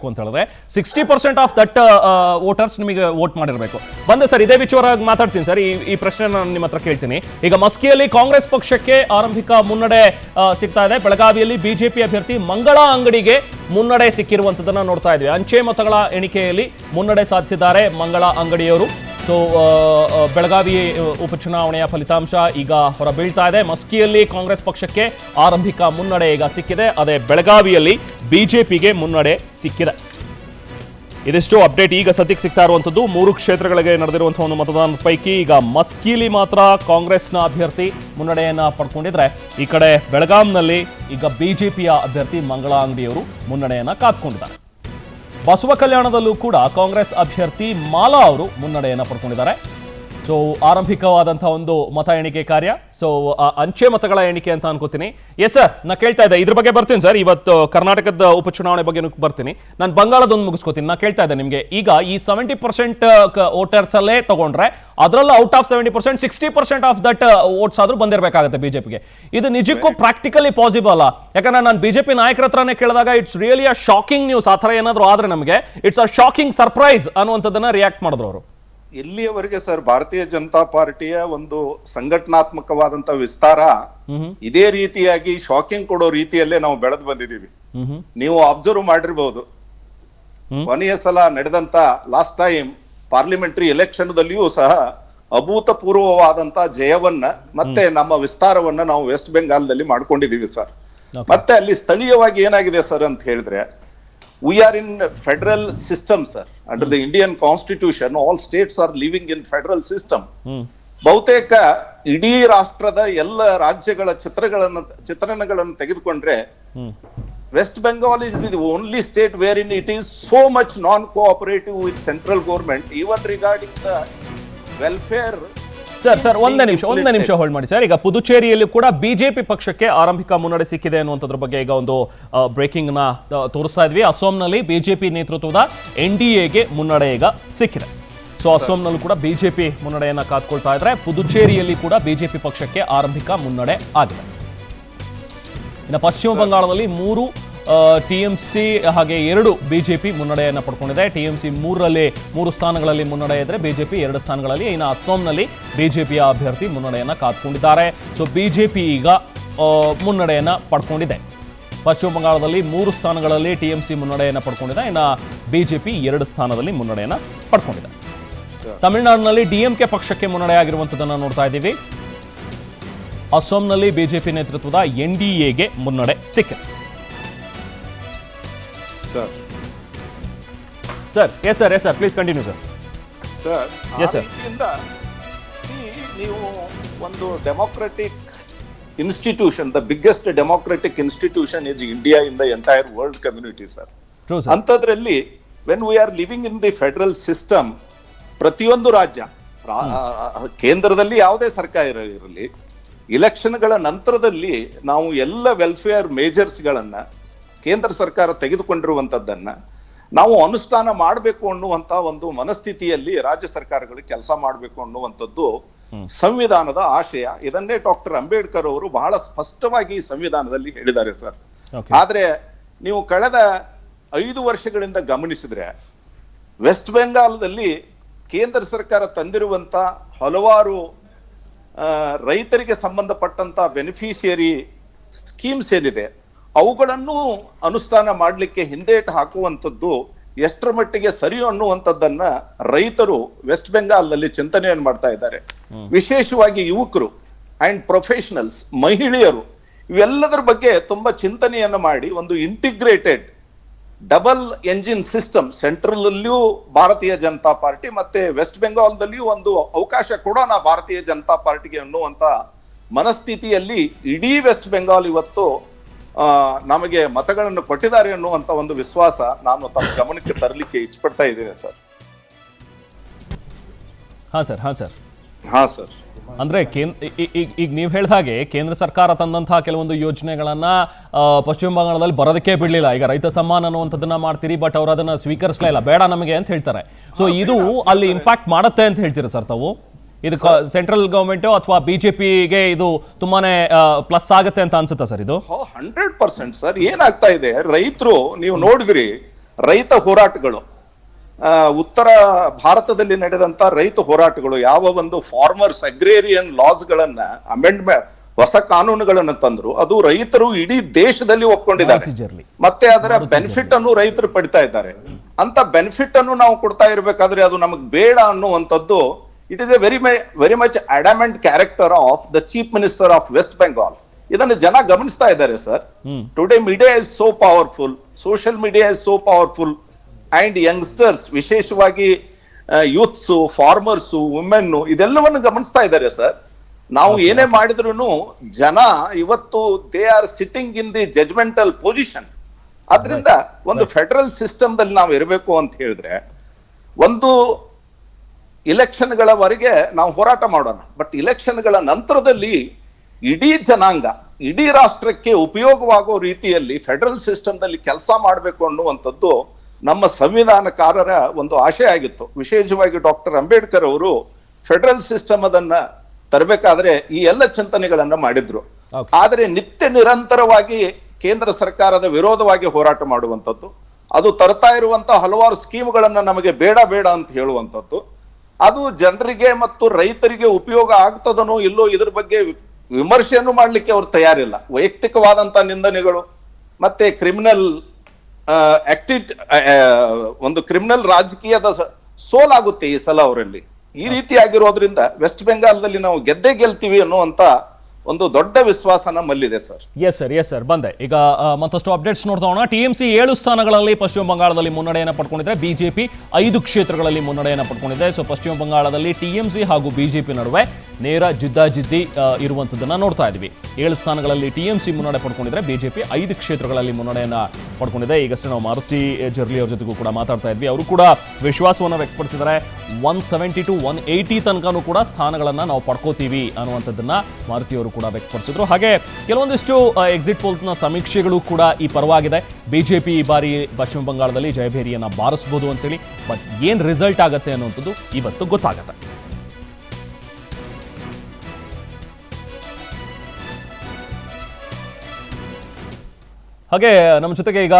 ಅಂತ ಹೇಳಿದ್ರೆ 60% of that voters ನಿಮಗೆ ವೋಟ್ ಮಾಡಿರಬೇಕು. ಬಂದೆ ಸರ್, ಇದೇ ವಿಚಾರವಾಗಿ ಮಾತಾಡ್ತೀನಿ ಸರ್. ಈ ಪ್ರಶ್ನೆ ನಾನು ನಿಮ್ಮ ಹತ್ರ ಕೇಳ್ತೀನಿ. ಈಗ ಮಸ್ಕಿಯಲ್ಲಿ ಕಾಂಗ್ರೆಸ್ ಪಕ್ಷಕ್ಕೆ ಆರಂಭಿಕ ಮುನ್ನಡೆ ಸಿಗ್ತಾ ಇದೆ. ಬೆಳಗಾವಿಯಲ್ಲಿ ಬಿಜೆಪಿ ಅಭ್ಯರ್ಥಿ ಮಂಗಳಾ ಅಂಗಡಿಗೆ ಮುನ್ನಡೆ ಸಿಕ್ಕಿರುವಂತದನ್ನ ನೋಡ್ತಾ ಇದ್ವಿ. ಅಂಚೆ ಮತಗಳ ಎಣಿಕೆಯಲ್ಲಿ ಮುನ್ನಡೆ ಸಾಧಿಸಿದ್ದಾರೆ ಮಂಗಳಾ ಅಂಗಡಿಯವರು. ಸೊ ಬೆಳಗಾವಿ ಉಪಚುನಾವಣೆಯ ಫಲಿತಾಂಶ ಈಗ ಹೊರಬೀಳ್ತಾ ಇದೆ. ಮಸ್ಕಿಯಲ್ಲಿ ಕಾಂಗ್ರೆಸ್ ಪಕ್ಷಕ್ಕೆ ಆರಂಭಿಕ ಮುನ್ನಡೆ ಈಗ ಸಿಕ್ಕಿದೆ. ಅದೇ ಬೆಳಗಾವಿಯಲ್ಲಿ ಬಿಜೆಪಿಗೆ ಮುನ್ನಡೆ ಸಿಕ್ಕಿದೆ. ಇದಿಷ್ಟು ಅಪ್ಡೇಟ್ ಈಗ ಸದ್ಯಕ್ಕೆ ಸಿಗ್ತಾ ಇರುವಂತದ್ದು. 3 ಕ್ಷೇತ್ರಗಳಿಗೆ ನಡೆದಿರುವಂತಹ ಒಂದು ಮತದಾನದ ಪೈಕಿ ಈಗ ಮಸ್ಕಿಲಿ ಮಾತ್ರ ಕಾಂಗ್ರೆಸ್ನ ಅಭ್ಯರ್ಥಿ ಮುನ್ನಡೆಯನ್ನ ಪಡ್ಕೊಂಡಿದ್ರೆ, ಈ ಕಡೆ ಬೆಳಗಾಂನಲ್ಲಿ ಈಗ ಬಿಜೆಪಿಯ ಅಭ್ಯರ್ಥಿ ಮಂಗಳಾ ಅಂಗಡಿಯವರು ಮುನ್ನಡೆಯನ್ನ ಕಾದ್ಕೊಂಡಿದ್ದಾರೆ. ಬಸವ ಕಲ್ಯಾಣದಲ್ಲೂ ಕೂಡ ಕಾಂಗ್ರೆಸ್ ಅಭ್ಯರ್ಥಿ ಮಾಲಾ ಅವರು ಮುನ್ನಡೆಯನ್ನ ಪಡ್ಕೊಂಡಿದ್ದಾರೆ. ಸೊ ಆರಂಭಿಕವಾದಂತಹ ಒಂದು ಮತ ಎಣಿಕೆ ಕಾರ್ಯ, ಸೊ ಅಂಚೆ ಮತಗಳ ಎಣಿಕೆ ಅಂತ ಅನ್ಕೋತೀನಿ. ಎಸ್ ಸರ್, ನಾ ಕೇಳ್ತಾ ಇದ್ದೆ, ಇದ್ರ ಬಗ್ಗೆ ಬರ್ತೀನಿ ಸರ್. ಇವತ್ತು ಕರ್ನಾಟಕದ ಉಪಚುನಾವಣೆ ಬಗ್ಗೆ ಬರ್ತೀನಿ. ನಾನು ಬಂಗಾಳದೊಂದು ಮುಗಿಸ್ಕೋತೀನಿ. ನಾ ಕೇಳ್ತಾ ಇದ್ದೆ ನಿಮಗೆ, ಈಗ ಈ 70% ವೋಟರ್ಸ್ ಅಲ್ಲೇ ತಗೊಂಡ್ರೆ ಅದರಲ್ಲೂ out of 70% 60% of that votes ಆದ್ರೂ ಬಂದಿರಬೇಕಾಗುತ್ತೆ ಬಿಜೆಪಿಗೆ. ಇದು ನಿಜಕ್ಕೂ ಪ್ರಾಕ್ಟಿಕಲಿ ಪಾಸಿಬಲ್ ಅಲ್ಲ? ಯಾಕಂದ್ರೆ ನಾನು ಬಿಜೆಪಿ ನಾಯಕರ ಹತ್ರನೇ ಕೇಳಿದಾಗ it's really a shocking news. ಆ ಥರ ಏನಾದರೂ ಆದ್ರೆ ನಮಗೆ ಇಟ್ಸ್ ಅ ಶಾಕಿಂಗ್ ಸರ್ಪ್ರೈಸ್ ಅನ್ನುವಂಥದ್ದನ್ನ ರಿಯಾಕ್ಟ್ ಮಾಡಿದ್ರು ಅವರು. ಇಲ್ಲಿಯವರೆಗೆ ಸರ್ ಭಾರತೀಯ ಜನತಾ ಪಾರ್ಟಿಯ ಒಂದು ಸಂಘಟನಾತ್ಮಕವಾದಂತ ವಿಸ್ತಾರ ಇದೇ ರೀತಿಯಾಗಿ ಶಾಕಿಂಗ್ ಕೊಡೋ ರೀತಿಯಲ್ಲೇ ನಾವು ಬೆಳೆದು ಬಂದಿದ್ದೀವಿ. ನೀವು ಅಬ್ಸರ್ವ್ ಮಾಡಿರ್ಬಹುದು, ಕೊನೆಯ ಸಲ ನಡೆದಂತ ಲಾಸ್ಟ್ ಟೈಮ್ ಪಾರ್ಲಿಮೆಂಟರಿ ಎಲೆಕ್ಷನ್ ದಲ್ಲಿಯೂ ಸಹ ಅಭೂತಪೂರ್ವವಾದಂತ ಜಯವನ್ನ ಮತ್ತೆ ನಮ್ಮ ವಿಸ್ತಾರವನ್ನ ನಾವು ವೆಸ್ಟ್ ಬೆಂಗಾಲ್ದಲ್ಲಿ ಮಾಡ್ಕೊಂಡಿದೀವಿ ಸರ್. ಮತ್ತೆ ಅಲ್ಲಿ ಸ್ಥಳೀಯವಾಗಿ ಏನಾಗಿದೆ ಸರ್ ಅಂತ ಹೇಳಿದ್ರೆ, we are in federal system sir. Under the Indian constitution all states are living in federal system. ಬಹುತೇಕ ಇಡೀ ರಾಷ್ಟ್ರದ ಎಲ್ಲ ರಾಜ್ಯಗಳ ಚಿತ್ರಣಗಳನ್ನು ತೆಗೆದುಕೊಂಡ್ರೆ West Bengal is the only state wherein it is so much non-cooperative with central government even regarding the welfare. Sir ಒಂದೇ ನಿಮಿಷ hold ಮಾಡಿ ಸರ್. ಈಗ ಪುದುಚೇರಿಯಲ್ಲಿ ಕೂಡ ಬಿಜೆಪಿ ಪಕ್ಷಕ್ಕೆ ಆರಂಭಿಕ ಮುನ್ನಡೆ ಸಿಕ್ಕಿದೆ ಅನ್ನುವಂಥದ್ರ ಬಗ್ಗೆ ಈಗ ಒಂದು ಬ್ರೇಕಿಂಗ್ ನ ತೋರಿಸ್ತಾ ಇದ್ವಿ. ಅಸ್ಸಾಂನಲ್ಲಿ ಬಿಜೆಪಿ ನೇತೃತ್ವದ NDAಗೆ ಮುನ್ನಡೆ ಈಗ ಸಿಕ್ಕಿದೆ. ಸೊ ಅಸ್ಸಾಂನಲ್ಲೂ ಕೂಡ ಬಿಜೆಪಿ ಮುನ್ನಡೆಯನ್ನ ಕಾದ್ಕೊಳ್ತಾ ಇದ್ರೆ, ಪುದುಚೇರಿಯಲ್ಲಿ ಕೂಡ ಬಿಜೆಪಿ ಪಕ್ಷಕ್ಕೆ ಆರಂಭಿಕ ಮುನ್ನಡೆ ಆಗಿದೆ. ಇನ್ನು ಪಶ್ಚಿಮ ಬಂಗಾಳದಲ್ಲಿ 3 TMC ಹಾಗೆ 2 ಬಿಜೆಪಿ ಮುನ್ನಡೆಯನ್ನು ಪಡ್ಕೊಂಡಿದೆ. TMC 3 ಸ್ಥಾನಗಳಲ್ಲಿ ಮುನ್ನಡೆ ಇದ್ರೆ ಬಿಜೆಪಿ 2 ಸ್ಥಾನಗಳಲ್ಲಿ. ಇನ್ನು ಅಸ್ಸಾಂನಲ್ಲಿ ಬಿಜೆಪಿಯ ಅಭ್ಯರ್ಥಿ ಮುನ್ನಡೆಯನ್ನು ಕಾದ್ಕೊಂಡಿದ್ದಾರೆ. ಸೊ ಬಿಜೆಪಿ ಈಗ ಮುನ್ನಡೆಯನ್ನು ಪಡ್ಕೊಂಡಿದೆ. ಪಶ್ಚಿಮ ಬಂಗಾಳದಲ್ಲಿ 3 ಸ್ಥಾನಗಳಲ್ಲಿ TMC ಮುನ್ನಡೆಯನ್ನು ಪಡ್ಕೊಂಡಿದೆ. ಇನ್ನು ಬಿಜೆಪಿ 2 ಸ್ಥಾನದಲ್ಲಿ ಮುನ್ನಡೆಯನ್ನು ಪಡ್ಕೊಂಡಿದೆ. ತಮಿಳುನಾಡಿನಲ್ಲಿ DMK ಪಕ್ಷಕ್ಕೆ ಮುನ್ನಡೆ ಆಗಿರುವಂಥದ್ದನ್ನು ನೋಡ್ತಾ ಇದ್ದೀವಿ. ಅಸ್ಸಾಂನಲ್ಲಿ ಬಿಜೆಪಿ ನೇತೃತ್ವದ NDAಗೆ ಮುನ್ನಡೆ ಸಿಕ್ಕಿದೆ. Sir yes sir please continue sir. Sir yes sir, ನೀವು ಒಂದು democratic institution, the biggest democratic institution is India in the entire world community sir. ಅಂಥದ್ರಲ್ಲಿ when we are living in the federal system, ಪ್ರತಿಯೊಂದು ರಾಜ್ಯ, ಕೇಂದ್ರದಲ್ಲಿ ಯಾವುದೇ ಸರ್ಕಾರ ಇರಲಿ, ಇಲೆಕ್ಷನ್ಗಳ ನಂತರದಲ್ಲಿ ನಾವು ಎಲ್ಲ ವೆಲ್ಫೇರ್ ಮೇಜರ್ಸ್ಗಳನ್ನ ಕೇಂದ್ರ ಸರ್ಕಾರ ತೆಗೆದುಕೊಂಡಿರುವಂತದ್ದನ್ನ ನಾವು ಅನುಷ್ಠಾನ ಮಾಡಬೇಕು ಅನ್ನುವಂತ ಒಂದು ಮನಸ್ಥಿತಿಯಲ್ಲಿ ರಾಜ್ಯ ಸರ್ಕಾರಗಳು ಕೆಲಸ ಮಾಡಬೇಕು ಅನ್ನುವಂಥದ್ದು ಸಂವಿಧಾನದ ಆಶಯ. ಇದನ್ನೇ ಡಾಕ್ಟರ್ ಅಂಬೇಡ್ಕರ್ ಅವರು ಬಹಳ ಸ್ಪಷ್ಟವಾಗಿ ಸಂವಿಧಾನದಲ್ಲಿ ಹೇಳಿದ್ದಾರೆ ಸರ್. ಆದ್ರೆ ನೀವು ಕಳೆದ 5 ವರ್ಷಗಳಿಂದ ಗಮನಿಸಿದ್ರೆ ವೆಸ್ಟ್ ಬೆಂಗಾಲದಲ್ಲಿ ಕೇಂದ್ರ ಸರ್ಕಾರ ತಂದಿರುವಂತ ಹಲವಾರು ರೈತರಿಗೆ ಸಂಬಂಧಪಟ್ಟಂತ ಬೆನಿಫಿಷಿಯರಿ ಸ್ಕೀಮ್ಸ್ ಏನಿದೆ ಅವುಗಳನ್ನು ಅನುಷ್ಠಾನ ಮಾಡಲಿಕ್ಕೆ ಹಿಂದೇಟು ಹಾಕುವಂಥದ್ದು ಎಷ್ಟರ ಮಟ್ಟಿಗೆ ಸರಿ ಅನ್ನುವಂಥದ್ದನ್ನ ರೈತರು ವೆಸ್ಟ್ ಬೆಂಗಾಲ್ನಲ್ಲಿ ಚಿಂತನೆಯನ್ನು ಮಾಡ್ತಾ ಇದ್ದಾರೆ. ವಿಶೇಷವಾಗಿ ಯುವಕರು ಅಂಡ್ ಪ್ರೊಫೆಷನಲ್ಸ್, ಮಹಿಳೆಯರು, ಇವೆಲ್ಲದರ ಬಗ್ಗೆ ತುಂಬಾ ಚಿಂತನೆಯನ್ನು ಮಾಡಿ ಒಂದು integrated double engine system, central ಅಲ್ಲಿಯೂ ಭಾರತೀಯ ಜನತಾ ಪಾರ್ಟಿ ಮತ್ತೆ ವೆಸ್ಟ್ ಬೆಂಗಾಲ್ದಲ್ಲಿಯೂ ಒಂದು ಅವಕಾಶ ಕೊಡೋಣ ಭಾರತೀಯ ಜನತಾ ಪಾರ್ಟಿಗೆ ಅನ್ನುವಂತ ಮನಸ್ಥಿತಿಯಲ್ಲಿ ಇಡೀ ವೆಸ್ಟ್ ಬೆಂಗಾಲ್ ಇವತ್ತು ನಮಗೆ ಮತಗಳನ್ನು ಕೊಟ್ಟಿದ್ದಾರೆ ಅನ್ನುವಂತ ಒಂದು ವಿಶ್ವಾಸ ನಾನು ತಮ್ಮ ಗಮನಕ್ಕೆ ತರಲಿಕ್ಕೆ ಇಚ್ಛಪಡ್ತಾ ಇದ್ದೇನೆ ಸರ್. ಹಾ ಸರ್ ಅಂದ್ರೆ ಈಗ ನೀವು ಹೇಳಿದ ಹಾಗೆ ಕೇಂದ್ರ ಸರ್ಕಾರ ತಂದಂತಹ ಕೆಲವೊಂದು ಯೋಜನೆಗಳನ್ನ ಪಶ್ಚಿಮ ಬಂಗಾಳದಲ್ಲಿ ಬರೋದಕ್ಕೆ ಬಿಡ್ಲಿಲ್ಲ. ಈಗ ರೈತ ಸಮ್ಮಾನ್ ಅನ್ನುವಂಥದ್ದನ್ನ ಮಾಡ್ತೀರಿ, ಬಟ್ ಅವ್ರು ಅದನ್ನ ಸ್ವೀಕರಿಸಲೇ ಇಲ್ಲ, ಬೇಡ ನಮಗೆ ಅಂತ ಹೇಳ್ತಾರೆ. ಸೊ ಇದು ಅಲ್ಲಿ ಇಂಪ್ಯಾಕ್ಟ್ ಮಾಡುತ್ತೆ ಅಂತ ಹೇಳ್ತೀರಾ ಸರ್ ತಾವು? ಇದು ಸೆಂಟ್ರಲ್ ಗವರ್ಮೆಂಟ್ ಅಥವಾ ಬಿಜೆಪಿಗೆ ಇದು ತುಂಬಾನೇ ಪ್ಲಸ್ ಆಗುತ್ತೆ ಅಂತ ಅನ್ಸುತ್ತಾ ಸರ್? ಇದು 100% ಸರ್. ಏನಾಗ್ತಾ ಇದೆ, ರೈತರು ನೀವು ನೋಡಿದ್ರಿ ರೈತ ಹೋರಾಟಗಳು, ಉತ್ತರ ಭಾರತದಲ್ಲಿ ನಡೆದಂತ ರೈತ ಹೋರಾಟಗಳು, ಯಾವ ಒಂದು ಫಾರ್ಮರ್ಸ್ ಅಗ್ರೇರಿಯನ್ ಲಾಸ್ಗಳನ್ನ ಅಮೆಂಡ್ಮೆಂಟ್, ಹೊಸ ಕಾನೂನುಗಳನ್ನು ತಂದ್ರು, ಅದು ರೈತರು ಇಡೀ ದೇಶದಲ್ಲಿ ಒಪ್ಕೊಂಡಿದ್ದಾರೆ. ಮತ್ತೆ ಅದರ ಬೆನಿಫಿಟ್ ಅನ್ನು ರೈತರು ಪಡಿತಾ ಇದ್ದಾರೆ. ಅಂತ ಬೆನಿಫಿಟ್ ಅನ್ನು ನಾವು ಕೊಡ್ತಾ ಇರ್ಬೇಕಾದ್ರೆ ಅದು ನಮಗ್ ಬೇಡ ಅನ್ನುವಂಥದ್ದು, it is a very much adamant character of the chief minister of West Bengal. ಇದನ್ನು ಜನ ಗಮನಿಸ್ತಾ ಇದ್ದಾರೆ sir. Today media is so powerful, social media is so powerful, and youngsters, ವಿಶೇಷವಾಗಿ ಯೂತ್ಸ್, ಫಾರ್ಮರ್ಸ್, ವುಮೆನ್ ಇದೆಲ್ಲವನ್ನು ಗಮನಿಸ್ತಾ ಇದ್ದಾರೆ ಸರ್. ನಾವು ಏನೇ ಮಾಡಿದ್ರು ಜನ ಇವತ್ತು they are sitting in the judgemental position. ಆದ್ರಿಂದ ಒಂದು ಫೆಡರಲ್ ಸಿಸ್ಟಮ್ ದಲ್ಲಿ ನಾವು ಇರಬೇಕು ಅಂತ ಹೇಳಿದ್ರೆ, ಒಂದು ಇಲೆಕ್ಷನ್ಗಳವರೆಗೆ ನಾವು ಹೋರಾಟ ಮಾಡೋಣ, ಬಟ್ ಇಲೆಕ್ಷನ್ಗಳ ನಂತರದಲ್ಲಿ ಇಡೀ ಜನಾಂಗ, ಇಡೀ ರಾಷ್ಟ್ರಕ್ಕೆ ಉಪಯೋಗವಾಗೋ ರೀತಿಯಲ್ಲಿ ಫೆಡರಲ್ ಸಿಸ್ಟಮ್ ದಲ್ಲಿ ಕೆಲಸ ಮಾಡಬೇಕು ಅನ್ನುವಂಥದ್ದು ನಮ್ಮ ಸಂವಿಧಾನಕಾರರ ಒಂದು ಆಶಯ ಆಗಿತ್ತು. ವಿಶೇಷವಾಗಿ ಡಾಕ್ಟರ್ ಅಂಬೇಡ್ಕರ್ ಅವರು ಫೆಡರಲ್ ಸಿಸ್ಟಮ್ ಅದನ್ನ ತರಬೇಕಾದ್ರೆ ಈ ಎಲ್ಲ ಚಿಂತನೆಗಳನ್ನ ಮಾಡಿದ್ರು. ಆದರೆ ನಿತ್ಯ ನಿರಂತರವಾಗಿ ಕೇಂದ್ರ ಸರ್ಕಾರದ ವಿರೋಧವಾಗಿ ಹೋರಾಟ ಮಾಡುವಂಥದ್ದು, ಅದು ತರ್ತಾ ಇರುವಂತಹ ಹಲವಾರು ಸ್ಕೀಮ್ಗಳನ್ನ ನಮಗೆ ಬೇಡ ಬೇಡ ಅಂತ ಹೇಳುವಂಥದ್ದು, ಅದು ಜನರಿಗೆ ಮತ್ತು ರೈತರಿಗೆ ಉಪಯೋಗ ಆಗ್ತದನೋ ಇಲ್ಲೋ ಇದ್ರ ಬಗ್ಗೆ ವಿಮರ್ಶೆಯನ್ನು ಮಾಡ್ಲಿಕ್ಕೆ ಅವ್ರು ತಯಾರಿಲ್ಲ. ವೈಯಕ್ತಿಕವಾದಂತಹ ನಿಂದನೆಗಳು ಮತ್ತೆ ಕ್ರಿಮಿನಲ್ ಒಂದು ಕ್ರಿಮಿನಲ್ ರಾಜಕೀಯದ ಸೋಲಾಗುತ್ತೆ ಈ ಸಲ ಅವರಲ್ಲಿ. ಈ ರೀತಿಯಾಗಿರೋದ್ರಿಂದ ವೆಸ್ಟ್ ಬೆಂಗಾಲ್ದಲ್ಲಿ ನಾವು ಗೆದ್ದೇ ಗೆಲ್ತೀವಿ ಅನ್ನುವಂತ ಒಂದು ದೊಡ್ಡ ವಿಶ್ವಾಸ ನಮ್ಮಲ್ಲಿದೆ ಸರ್. ಎಸ್ ಸರ್ ಬಂದೆ. ಈಗ ಮತ್ತಷ್ಟು ಅಪ್ಡೇಟ್ಸ್ ನೋಡ್ತಾ TMC 7 ಸ್ಥಾನಗಳಲ್ಲಿ ಪಶ್ಚಿಮ ಬಂಗಾಳದಲ್ಲಿ ಮುನ್ನಡೆಯನ್ನು ಪಡ್ಕೊಂಡಿದ್ರೆ, ಬಿಜೆಪಿ 5 ಕ್ಷೇತ್ರಗಳಲ್ಲಿ ಮುನ್ನಡೆಯನ್ನು ಪಡ್ಕೊಂಡಿದೆ. ಸೊ ಪಶ್ಚಿಮ ಬಂಗಾಳದಲ್ಲಿ TMC ಹಾಗೂ ಬಿಜೆಪಿ ನಡುವೆ ನೇರ ಜಿದ್ದಾಜಿದ್ದಿ ಇರುವಂಥದ್ದನ್ನ ನೋಡ್ತಾ ಇದ್ವಿ. 7 ಸ್ಥಾನಗಳಲ್ಲಿ TMC ಮುನ್ನಡೆ ಪಡ್ಕೊಂಡಿದ್ರೆ, ಬಿಜೆಪಿ 5 ಕ್ಷೇತ್ರಗಳಲ್ಲಿ ಮುನ್ನಡೆಯನ್ನ ಪಡ್ಕೊಂಡಿದೆ. ಈಗಷ್ಟೇ ನಾವು ಮಾರುತಿ ಜರ್ಲಿ ಅವ್ರ ಜೊತೆಗೂ ಕೂಡ ಮಾತಾಡ್ತಾ ಇದ್ವಿ. ಅವರು ಕೂಡ ವಿಶ್ವಾಸವನ್ನು ವ್ಯಕ್ತಪಡಿಸಿದ್ದಾರೆ. 170 to 180 ತನಕನೂ ಕೂಡ ಸ್ಥಾನಗಳನ್ನ ನಾವು ಪಡ್ಕೋತೀವಿ ಅನ್ನುವಂಥದ್ದನ್ನ ಮಾರುತಿ ಅವರು ಕೂಡ ವ್ಯಕ್ತಪಡಿಸಿದ್ರು. ಹಾಗೆ ಕೆಲವೊಂದಿಷ್ಟು ಎಕ್ಸಿಟ್ ಪೋಲ್ನ ಸಮೀಕ್ಷೆಗಳು ಕೂಡ ಈ ಪರವಾಗಿದೆ. ಬಿಜೆಪಿ ಈ ಬಾರಿ ಪಶ್ಚಿಮ ಬಂಗಾಳದಲ್ಲಿ ಜಯಭೇರಿಯನ್ನ ಬಾರಿಸಬಹುದು ಅಂತೇಳಿ. ಬಟ್ ಏನ್ ರಿಸಲ್ಟ್ ಆಗುತ್ತೆ ಅನ್ನುವಂಥದ್ದು ಇವತ್ತು ಗೊತ್ತಾಗುತ್ತೆ. ಹಾಗೆ ನಮ್ಮ ಜೊತೆಗೆ ಈಗ